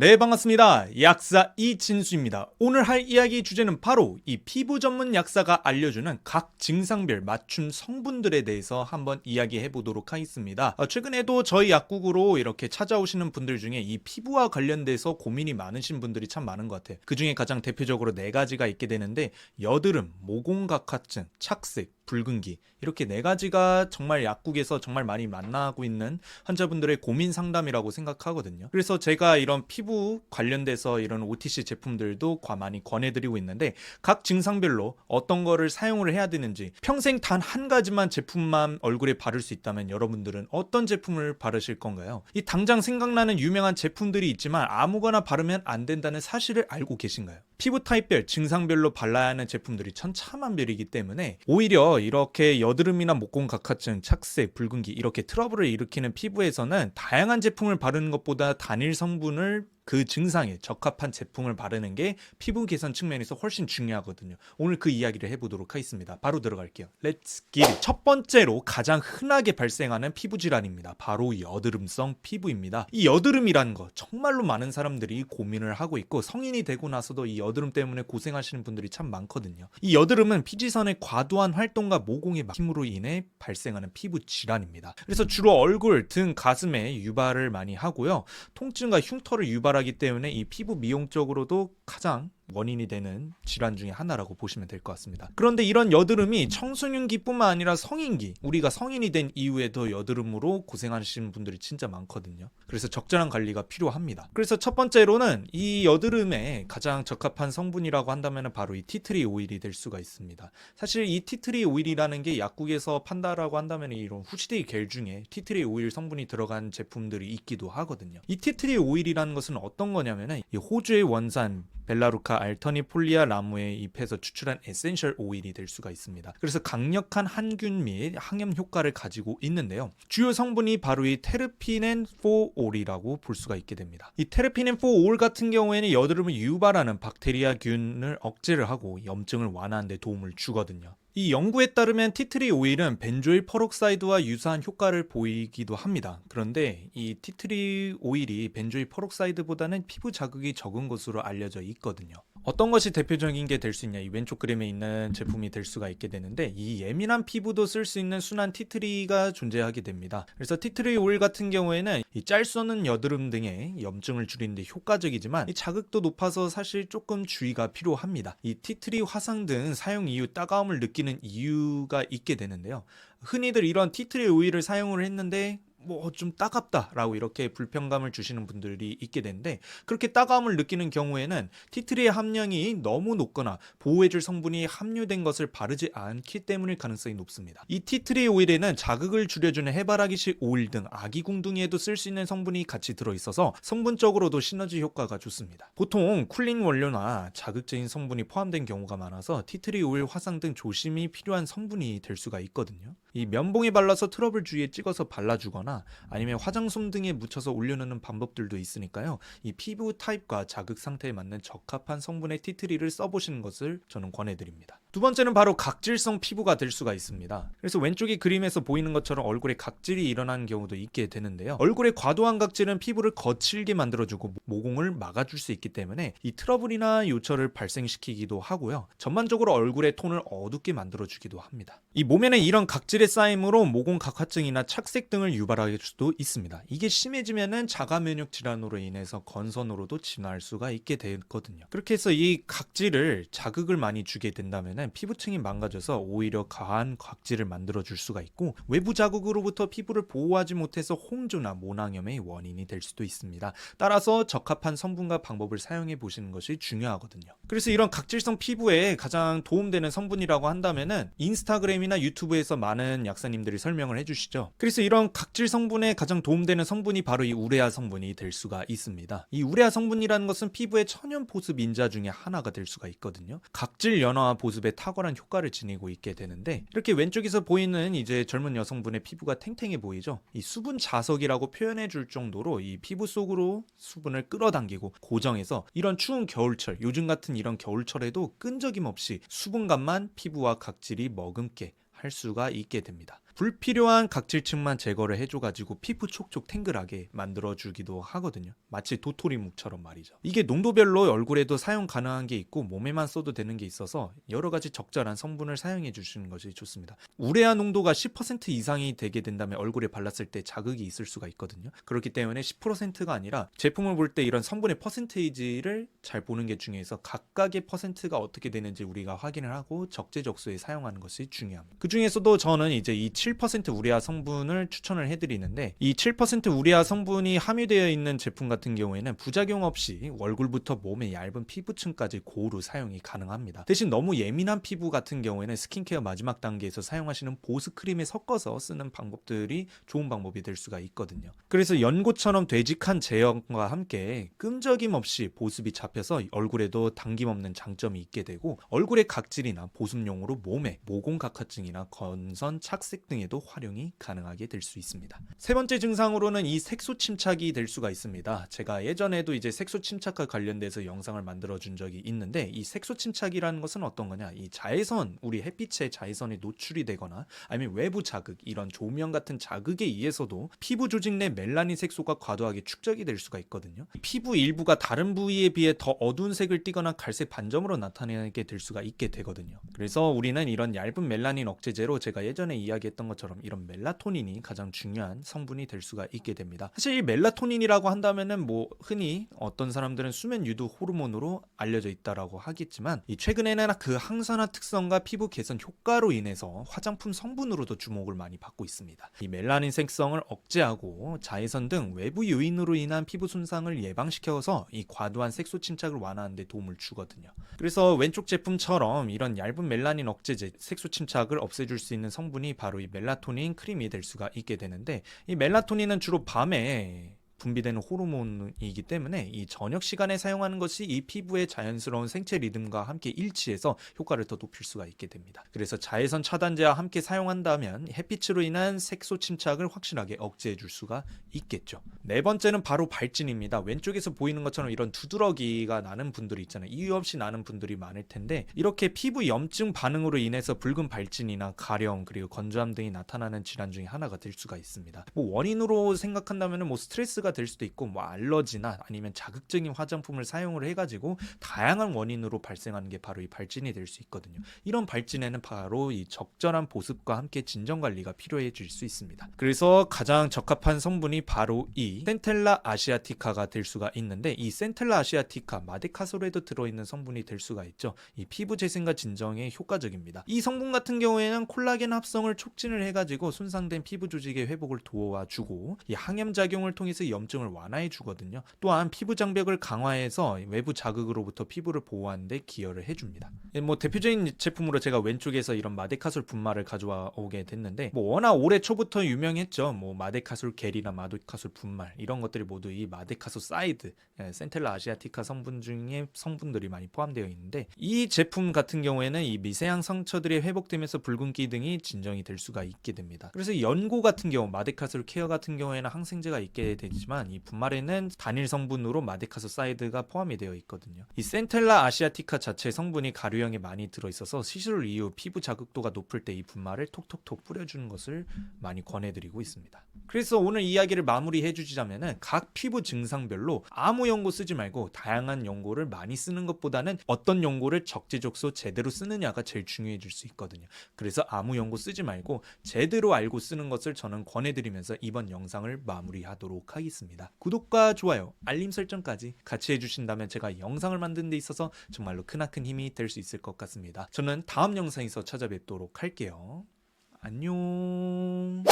네, 반갑습니다. 약사 이진수입니다. 오늘 할 이야기 주제는 바로 이 피부 전문 약사가 알려주는 각 증상별 맞춤 성분들에 대해서 한번 이야기해 보도록 하겠습니다. 최근에도 저희 약국으로 이렇게 찾아오시는 분들 중에 이 피부와 관련돼서 고민이 많으신 분들이 참 많은 것 같아요. 그 중에 가장 대표적으로 네 가지가 있게 되는데, 여드름, 모공각화증, 착색, 붉은기, 이렇게 네 가지가 정말 약국에서 정말 많이 만나고 있는 환자분들의 고민 상담이라고 생각하거든요. 그래서 제가 이런 피부 관련돼서 이런 OTC 제품들도 많이 권해드리고 있는데, 각 증상별로 어떤 거를 사용을 해야 되는지, 평생 단 한 가지만 제품만 얼굴에 바를 수 있다면 여러분들은 어떤 제품을 바르실 건가요? 이 당장 생각나는 유명한 제품들이 있지만 아무거나 바르면 안 된다는 사실을 알고 계신가요? 피부 타입별, 증상별로 발라야 하는 제품들이 천차만별이기 때문에 오히려 이렇게 여드름이나 모공각화증, 착색, 붉은기 이렇게 트러블을 일으키는 피부에서는 다양한 제품을 바르는 것보다 단일 성분을 그 증상에 적합한 제품을 바르는 게 피부 개선 측면에서 훨씬 중요하거든요. 오늘 그 이야기를 해보도록 하겠습니다. 바로 들어갈게요. Let's get it. 첫 번째로 가장 흔하게 발생하는 피부 질환입니다. 바로 여드름성 피부입니다. 이 여드름이라는 거 정말로 많은 사람들이 고민을 하고 있고, 성인이 되고 나서도 이 여드름 때문에 고생하시는 분들이 참 많거든요. 이 여드름은 피지선의 과도한 활동과 모공의 막힘으로 인해 발생하는 피부 질환입니다. 그래서 주로 얼굴, 등, 가슴에 유발을 많이 하고요. 통증과 흉터를 유발하기 때문에 이 피부 미용 쪽으로도 가장 원인이 되는 질환 중에 하나라고 보시면 될 것 같습니다. 그런데 이런 여드름이 청소년기뿐만 아니라 성인기, 우리가 성인이 된 이후에도 여드름으로 고생하시는 분들이 진짜 많거든요. 그래서 적절한 관리가 필요합니다. 그래서 첫 번째로는 이 여드름에 가장 적합한 성분이라고 한다면 바로 이 티트리 오일이 될 수가 있습니다. 사실 이 티트리 오일이라는 게 약국에서 판다라고 한다면 이런 후시데이 겔 중에 티트리 오일 성분이 들어간 제품들이 있기도 하거든요. 이 티트리 오일이라는 것은 어떤 거냐면은 이 호주의 원산 벨라루카 알터니폴리아 라무에 잎에서 추출한 에센셜 오일이 될 수가 있습니다. 그래서 강력한 항균 및 항염 효과를 가지고 있는데요. 주요 성분이 바로 이 테르피넨 4올이라고 볼 수가 있게 됩니다. 이 테르피넨 4올 같은 경우에는 여드름을 유발하는 박테리아균을 억제를 하고 염증을 완화하는 데 도움을 주거든요. 이 연구에 따르면 티트리 오일은 벤조일 퍼록사이드와 유사한 효과를 보이기도 합니다. 그런데 이 티트리 오일이 벤조일 퍼록사이드보다는 피부 자극이 적은 것으로 알려져 있거든요. 어떤 것이 대표적인 게 될 수 있냐, 이 왼쪽 그림에 있는 제품이 될 수가 있게 되는데, 이 예민한 피부도 쓸 수 있는 순한 티트리가 존재하게 됩니다. 그래서 티트리 오일 같은 경우에는 이 짤 수 없는 여드름 등의 염증을 줄이는 데 효과적이지만, 이 자극도 높아서 사실 조금 주의가 필요합니다. 이 티트리 화상 등 사용 이후 따가움을 느끼는 이유가 있게 되는데요. 흔히들 이런 티트리 오일을 사용을 했는데 좀 따갑다라고 이렇게 불편감을 주시는 분들이 있게 되는데, 그렇게 따가움을 느끼는 경우에는 티트리의 함량이 너무 높거나 보호해줄 성분이 함유된 것을 바르지 않기 때문일 가능성이 높습니다. 이 티트리 오일에는 자극을 줄여주는 해바라기씨 오일 등 아기궁둥이에도 쓸 수 있는 성분이 같이 들어있어서 성분적으로도 시너지 효과가 좋습니다. 보통 쿨링 원료나 자극적인 성분이 포함된 경우가 많아서 티트리 오일 화상 등 조심이 필요한 성분이 될 수가 있거든요. 이 면봉에 발라서 트러블 주위에 찍어서 발라주거나 아니면 화장솜 등에 묻혀서 올려놓는 방법들도 있으니까요. 이 피부 타입과 자극 상태에 맞는 적합한 성분의 티트리를 써보시는 것을 저는 권해드립니다. 두 번째는 바로 각질성 피부가 될 수가 있습니다. 그래서 왼쪽의 그림에서 보이는 것처럼 얼굴에 각질이 일어나는 경우도 있게 되는데요. 얼굴에 과도한 각질은 피부를 거칠게 만들어주고 모공을 막아줄 수 있기 때문에 이 트러블이나 요철을 발생시키기도 하고요. 전반적으로 얼굴의 톤을 어둡게 만들어주기도 합니다. 이 몸에는 이런 각질의 쌓임으로 모공 각화증이나 착색 등을 유발할 수도 있습니다. 이게 심해지면은 자가 면역 질환으로 인해서 건선으로도 진화할 수가 있게 되거든요. 그렇게 해서 이 각질을 자극을 많이 주게 된다면은 피부층이 망가져서 오히려 과한 각질을 만들어 줄 수가 있고, 외부 자극으로부터 피부를 보호하지 못해서 홍조나 모낭염의 원인이 될 수도 있습니다. 따라서 적합한 성분과 방법을 사용해 보시는 것이 중요하거든요. 그래서 이런 각질성 피부에 가장 도움되는 성분이라고 한다면은 인스타그램이나 유튜브에서 많은 약사님들이 설명을 해주시죠. 그래서 이런 각질 성분에 가장 도움되는 성분이 바로 이 우레아 성분이 될 수가 있습니다. 이 우레아 성분이라는 것은 피부의 천연 보습 인자 중에 하나가 될 수가 있거든요. 각질 연화와 보습에 탁월한 효과를 지니고 있게 되는데, 이렇게 왼쪽에서 보이는 이제 젊은 여성분의 피부가 탱탱해 보이죠. 이 수분 자석이라고 표현해 줄 정도로 이 피부 속으로 수분을 끌어당기고 고정해서 이런 추운 겨울철, 요즘 같은 이런 겨울철에도 끈적임 없이 수분감만 피부와 각질이 머금게 할 수가 있게 됩니다. 불필요한 각질층만 제거를 해줘가지고 피부 촉촉 탱글하게 만들어주기도 하거든요. 마치 도토리묵처럼 말이죠. 이게 농도별로 얼굴에도 사용 가능한 게 있고 몸에만 써도 되는 게 있어서 여러 가지 적절한 성분을 사용해 주시는 것이 좋습니다. 우레아 농도가 10% 이상이 되게 된다면 얼굴에 발랐을 때 자극이 있을 수가 있거든요. 그렇기 때문에 10%가 아니라 제품을 볼 때 이런 성분의 퍼센테이지를 잘 보는 게 중요해서 각각의 퍼센트가 어떻게 되는지 우리가 확인을 하고 적재적소에 사용하는 것이 중요합니다. 그 중에서도 저는 이제 이 7% 우레아 성분을 추천을 해드리는데, 이 7% 우레아 성분이 함유되어 있는 제품 같은 경우에는 부작용 없이 얼굴부터 몸의 얇은 피부층까지 고루 사용이 가능합니다. 대신 너무 예민한 피부 같은 경우에는 스킨케어 마지막 단계에서 사용하시는 보습 크림에 섞어서 쓰는 방법들이 좋은 방법이 될 수가 있거든요. 그래서 연고처럼 되직한 제형과 함께 끈적임 없이 보습이 잡혀서 얼굴에도 당김없는 장점이 있게 되고, 얼굴의 각질이나 보습용으로 몸에 모공 각화증이나 건선, 착색 등에도 활용이 가능하게 될 수 있습니다. 세 번째 증상으로는 이 색소 침착이 될 수가 있습니다. 제가 예전에도 이제 색소 침착과 관련돼서 영상을 만들어 준 적이 있는데, 이 색소 침착이라는 것은 어떤 거냐, 이 자외선, 우리 햇빛의 자외선에 노출이 되거나 아니면 외부 자극, 이런 조명 같은 자극에 의해서도 피부 조직 내 멜라닌 색소가 과도하게 축적이 될 수가 있거든요. 피부 일부가 다른 부위에 비해 더 어두운 색을 띠거나 갈색 반점으로 나타나게 될 수가 있게 되거든요. 그래서 우리는 이런 얇은 멜라닌 억제제로 제가 예전에 이야기했던 것처럼 이런 멜라토닌이 가장 중요한 성분이 될 수가 있게 됩니다. 사실 이 멜라토닌이라고 한다면은 뭐 흔히 어떤 사람들은 수면 유도 호르몬으로 알려져 있다라고 하겠지만, 이 최근에는 그 항산화 특성과 피부 개선 효과로 인해서 화장품 성분으로도 주목을 많이 받고 있습니다. 이 멜라닌 색성을 억제하고 자외선 등 외부 요인으로 인한 피부 손상을 예방시켜서 이 과도한 색소 침착을 완화하는 데 도움을 주거든요. 그래서 왼쪽 제품처럼 이런 얇은 멜라닌 억제제, 색소 침착을 없애줄 수 있는 성분이 바로 이 멜라토닌 크림이 될 수가 있게 되는데, 이 멜라토닌은 주로 밤에 분비되는 호르몬이기 때문에 이 저녁 시간에 사용하는 것이 이 피부의 자연스러운 생체 리듬과 함께 일치해서 효과를 더 높일 수가 있게 됩니다. 그래서 자외선 차단제와 함께 사용한다면 햇빛으로 인한 색소 침착을 확실하게 억제해 줄 수가 있겠죠. 네 번째는 바로 발진입니다. 왼쪽에서 보이는 것처럼 이런 두드러기가 나는 분들이 있잖아요. 이유 없이 나는 분들이 많을 텐데, 이렇게 피부 염증 반응으로 인해서 붉은 발진이나 가려움, 그리고 건조함 등이 나타나는 질환 중에 하나가 될 수가 있습니다. 뭐 원인으로 생각한다면 뭐 스트레스가 될 수도 있고, 뭐 알러지나 아니면 자극적인 화장품을 사용을 해가지고 다양한 원인으로 발생하는 게 바로 이 발진이 될 수 있거든요. 이런 발진에는 바로 이 적절한 보습과 함께 진정 관리가 필요해질 수 있습니다. 그래서 가장 적합한 성분이 바로 이 센텔라 아시아티카가 될 수가 있는데, 이 센텔라 아시아티카 마데카솔에도 들어있는 성분이 될 수가 있죠. 이 피부 재생과 진정에 효과적입니다. 이 성분 같은 경우에는 콜라겐 합성을 촉진을 해가지고 손상된 피부 조직의 회복을 도와주고, 이 항염 작용을 통해서 염증을 완화해 주거든요. 또한 피부 장벽을 강화해서 외부 자극으로부터 피부를 보호하는 데 기여를 해줍니다. 뭐 대표적인 제품으로 제가 왼쪽에서 이런 마데카솔 분말을 가져와 오게 됐는데, 뭐 워낙 올해 초부터 유명했죠. 뭐 마데카솔 겔이나 마데카솔 분말, 이런 것들이 모두 이 마데카솔 사이드, 센텔라 아시아티카 성분 중에 성분들이 많이 포함되어 있는데, 이 제품 같은 경우에는 이 미세한 상처들이 회복되면서 붉은기 등이 진정이 될 수가 있게 됩니다. 그래서 연고 같은 경우, 마데카솔 케어 같은 경우에는 항생제가 있게 되지만, 이 분말에는 단일 성분으로 마데카솔 사이드가 포함이 되어 있거든요. 이 센텔라 아시아티카 자체 성분이 가루형에 많이 들어있어서 시술 이후 피부 자극도가 높을 때 이 분말을 톡톡톡 뿌려주는 것을 많이 권해드리고 있습니다. 그래서 오늘 이야기를 마무리해 주자면은, 각 피부 증상별로 아무 연고 쓰지 말고 다양한 연고를 많이 쓰는 것보다는 어떤 연고를 적재적소 제대로 쓰느냐가 제일 중요해질 수 있거든요. 그래서 아무 연고 쓰지 말고 제대로 알고 쓰는 것을 저는 권해드리면서 이번 영상을 마무리하도록 하겠습니다. 구독과 좋아요, 알림 설정까지 같이 해주신다면 제가 영상을 만드는 데 있어서 정말로 크나큰 힘이 될 수 있을 것 같습니다. 저는 다음 영상에서 찾아뵙도록 할게요. 안녕.